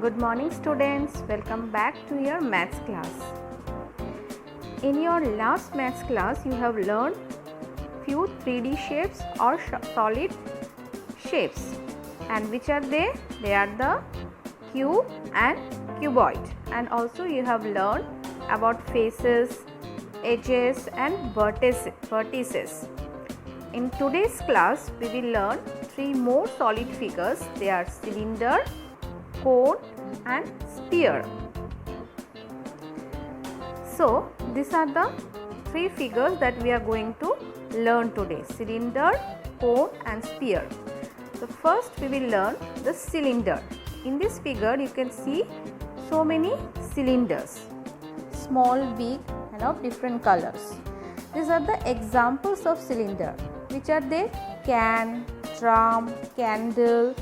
Good morning students, welcome back to your maths class. In your last maths class you have learned few 3D shapes or solid shapes, and which are they? They are the cube and cuboid, and also you have learned about faces, edges and vertices. In today's class we will learn three more solid figures. They are cylinder, cone and sphere. So these are the three figures that we are going to learn today: cylinder, cone and sphere. So first we will learn the cylinder. In this figure you can see so many cylinders, small, big and of different colors. These are the examples of cylinder. Which are they? Can, drum, candle,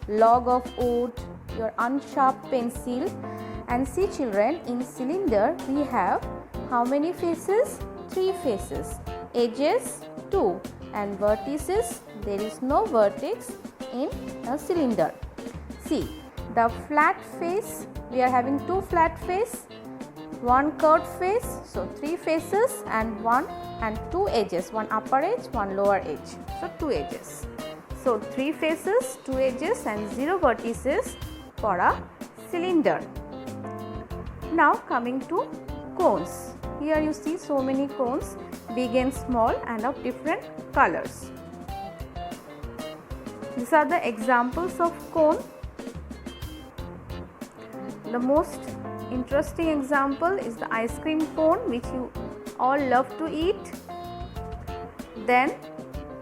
log of wood, your unsharp pencil. And see children, in cylinder we have how many faces? 3 faces. Edges 2, and vertices, there is no vertex in a cylinder. See, the flat face, we are having 2 flat face, 1 curved face, so 3 faces and 1 and 2 edges, 1 upper edge, 1 lower edge, so 2 edges. So 3 faces, 2 edges and 0 vertices for a cylinder. Now coming to cones. Here you see so many cones, big and small and of different colors. These are the examples of cone. The most interesting example is the ice cream cone, which you all love to eat. Then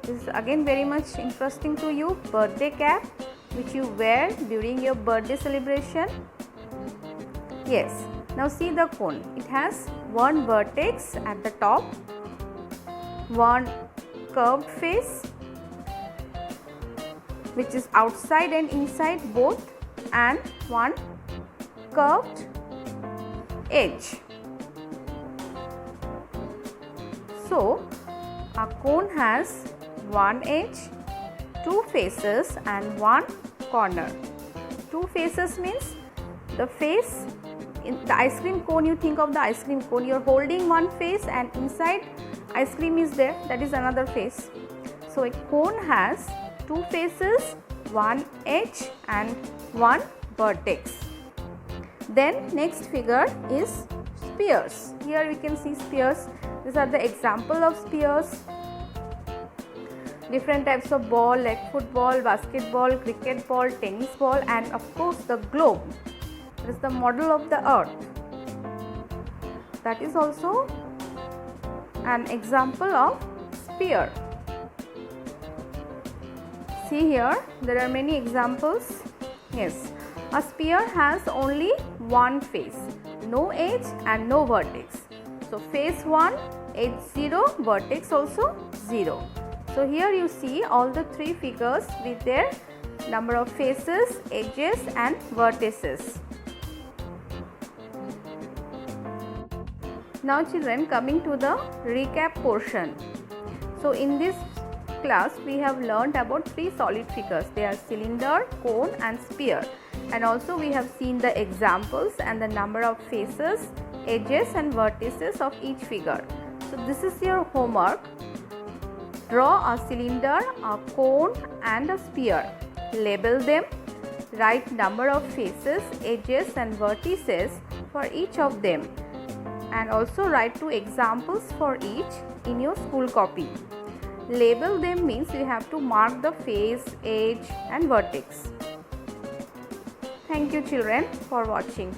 this is again very much interesting to you, birthday cap, which you wear during your birthday celebration. Yes, now see the cone. It has one vertex at the top, one curved face which is outside and inside both, and one curved edge. So a cone has one edge, 2 faces and 1 corner. 2 faces means the face in the ice cream cone. You think of the ice cream cone, you are holding one face and inside ice cream is there, that is another face. So a cone has 2 faces, 1 edge and 1 vertex. Then next figure is spheres. Here we can see spheres. These are the example of spheres. Different types of ball like football, basketball, cricket ball, tennis ball, and of course the globe. It is the model of the earth. That is also an example of sphere. See here, there are many examples. Yes, a sphere has only one face, no edge and no vertex. So face 1, edge 0, vertex also 0. So here you see all the 3 figures with their number of faces, edges and vertices. Now children, coming to the recap portion. So in this class we have learnt about 3 solid figures. They are cylinder, cone and sphere, and also we have seen the examples and the number of faces, edges and vertices of each figure. So this is your homework. Draw a cylinder, a cone and a sphere. Label them. Write number of faces, edges and vertices for each of them, and also write 2 examples for each in your school copy. Label them means you have to mark the face, edge and vertex. Thank you children for watching.